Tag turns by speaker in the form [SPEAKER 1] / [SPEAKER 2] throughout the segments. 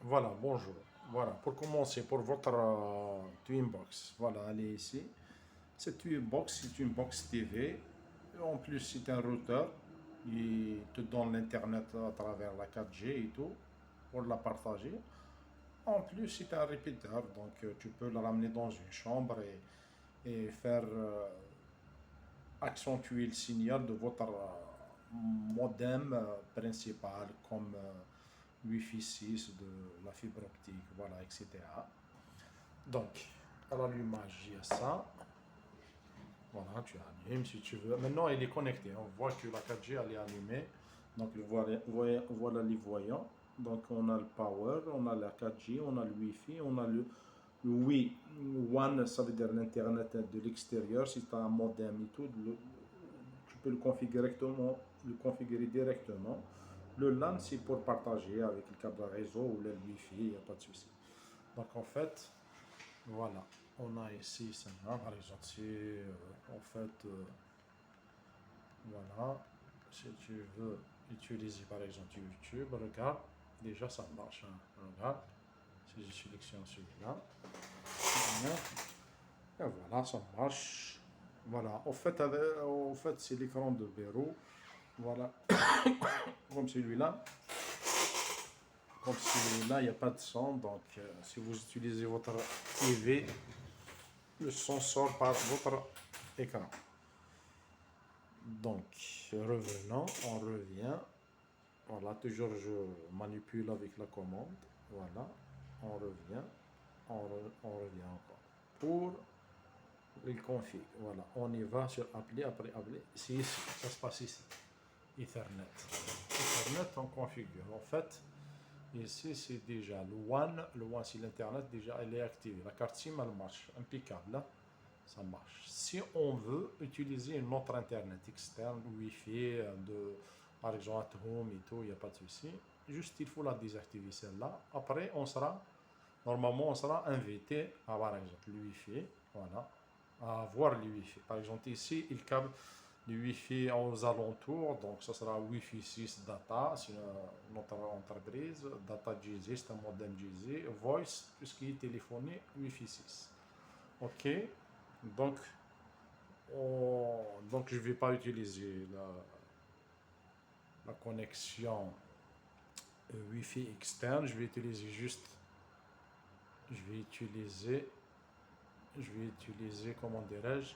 [SPEAKER 1] Voilà, bonjour. Voilà, pour commencer, pour votre Twinbox, voilà, allez ici. Cette Twinbox, c'est une box TV. En plus, c'est un routeur. Il te donne l'Internet à travers la 4G et tout, pour la partager. En plus, c'est un répéteur, donc tu peux le ramener dans une chambre et faire accentuer le signal de votre modem principal, comme Wi-Fi 6 de la fibre optique, voilà, etc. Donc, à l'allumage, il y a ça. Voilà, tu allumes si tu veux. Maintenant, il est connecté. On voit que la 4G, elle est allumée. Donc, voilà les voyants. Donc, on a le power, on a la 4G, on a le Wi-Fi, on a le Wi One, ça veut dire l'Internet de l'extérieur. Si tu as un modem et tout, tu peux le configurer directement. Le LAN, c'est pour partager avec le câble réseau ou le Wi-Fi, il n'y a pas de souci. Donc, en fait, voilà, on a ici ça, par exemple, si en fait, voilà, si tu veux utiliser par exemple YouTube, regarde, déjà ça marche, hein. Regarde, si je sélectionne celui-là, et voilà, ça marche. Voilà, au fait c'est l'écran de verrou, voilà, comme celui-là. Comme celui-là, il n'y a pas de son, donc si vous utilisez votre TV, le son sort par votre écran. Donc, revenons, on revient. Voilà, toujours je manipule avec la commande. Voilà, on revient, on revient encore. Pour le config, voilà, on y va sur appeler, après appeler. C'est ici, ça se passe ici. Ethernet. Ethernet, on configure. En fait, ici, c'est déjà le One. Le One, c'est l'Internet, déjà, elle est activée. La carte SIM, elle marche, impeccable, là. Ça marche. Si on veut utiliser une autre Internet externe, Wi-Fi, par exemple, at home et tout, il n'y a pas de souci. Juste, il faut la désactiver celle-là. Après, normalement, on sera invité à, par exemple, le Wi-Fi, voilà, à voir le Wi-Fi. Par exemple, ici, il câble le Wi-Fi aux alentours, donc ça sera Wi-Fi 6 Data, c'est notre entreprise, Data GZ, c'est un modem GZ, Voice, tout ce qui est téléphoné, Wi-Fi 6. Ok, donc, donc je ne vais pas utiliser la connexion Wi-Fi externe, je vais utiliser, comment dirais-je,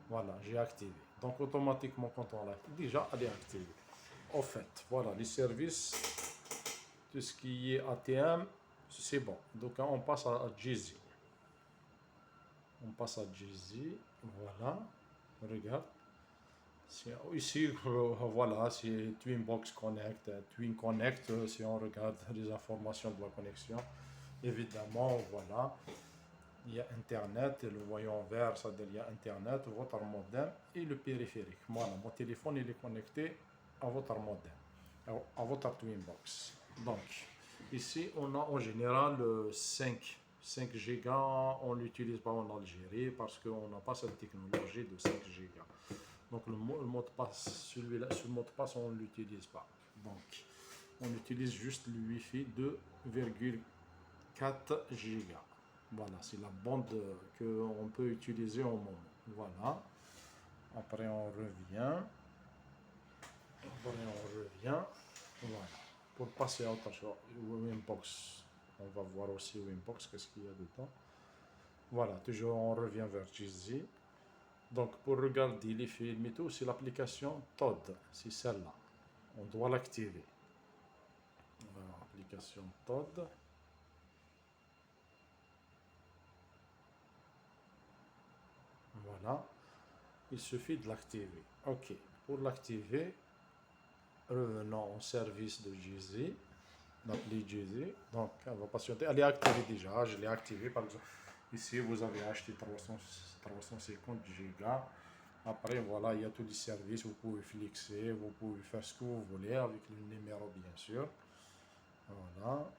[SPEAKER 1] voilà, j'ai activé. Donc automatiquement quand on l'active, déjà elle est activée. Au fait, voilà, les services, tout ce qui est ATM, c'est bon. Donc on passe à Jizzy. On passe à Jizzy, voilà, regarde. Ici, voilà, c'est Twinbox Connect, Twin Connect, si on regarde les informations de la connexion. Évidemment, voilà, il y a Internet, le voyant vert, ça veut dire il y a Internet, votre modem et le périphérique. Voilà, mon téléphone il est connecté à votre modem, à votre Twinbox. Donc, ici, on a en général 5 gigas, on ne l'utilise pas en Algérie parce qu'on n'a pas cette technologie de 5 gigas. Donc le mot de passe, celui-là, ce mot de passe, on ne l'utilise pas. Donc on utilise juste le Wi-Fi 2,4 gigas. Voilà, c'est la bande qu'on peut utiliser au moment. Voilà. Après on revient. Voilà. Pour passer à autre chose, Winbox. On va voir aussi Winbox, qu'est-ce qu'il y a dedans. Voilà, toujours on revient vers Jizzy. Donc pour regarder les films et tout, c'est l'application Todd, c'est celle-là. On doit l'activer. Voilà, application Todd. Voilà, il suffit de l'activer. Ok, pour l'activer, revenons au service de Jay-Z, l'appli Jay-Z. Donc on va patienter. Elle est activée déjà, je l'ai activée par exemple. Ici, vous avez acheté 350 gigas. Après, voilà, il y a tous les services. Vous pouvez flexer, vous pouvez faire ce que vous voulez avec le numéro, bien sûr. Voilà.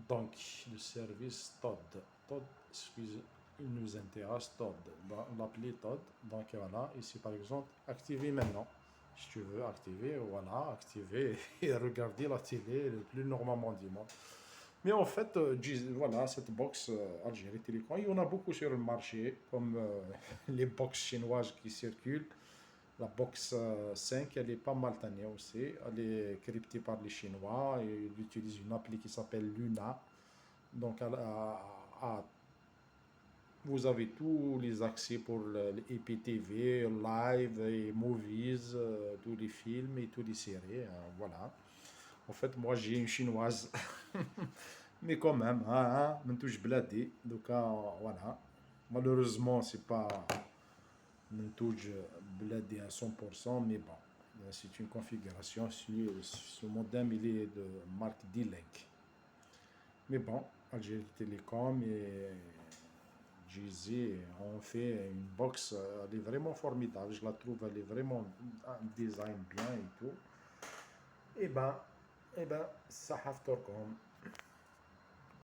[SPEAKER 1] Donc, le service Todd. Todd, excusez, il nous intéresse Todd. L'appli Todd. Donc, voilà. Ici, par exemple, activer maintenant. Si tu veux activer, voilà, activer et regarder la télé le plus normalement du monde. Mais en fait, voilà, cette box Algérie Télécom, il y en a beaucoup sur le marché, comme les box chinoises qui circulent. La box 5, elle est pas mal tannée aussi. Elle est cryptée par les Chinois et ils utilisent une appli qui s'appelle Luna. Donc, vous avez tous les accès pour l'IPTV, live et movies, tous les films et toutes les séries. Voilà. En fait, moi, j'ai une chinoise. Mais quand même, me touche bladé. Donc, voilà. Malheureusement, c'est pas me touche bladé à 100%, mais bon. C'est une configuration. Ce modem, il est de marque D-Link. Mais bon, Algérie Télécom et Jay-Z ont fait une box, elle est vraiment formidable. Je la trouve, elle est vraiment un design bien et tout. Et ben, ça have Torcom.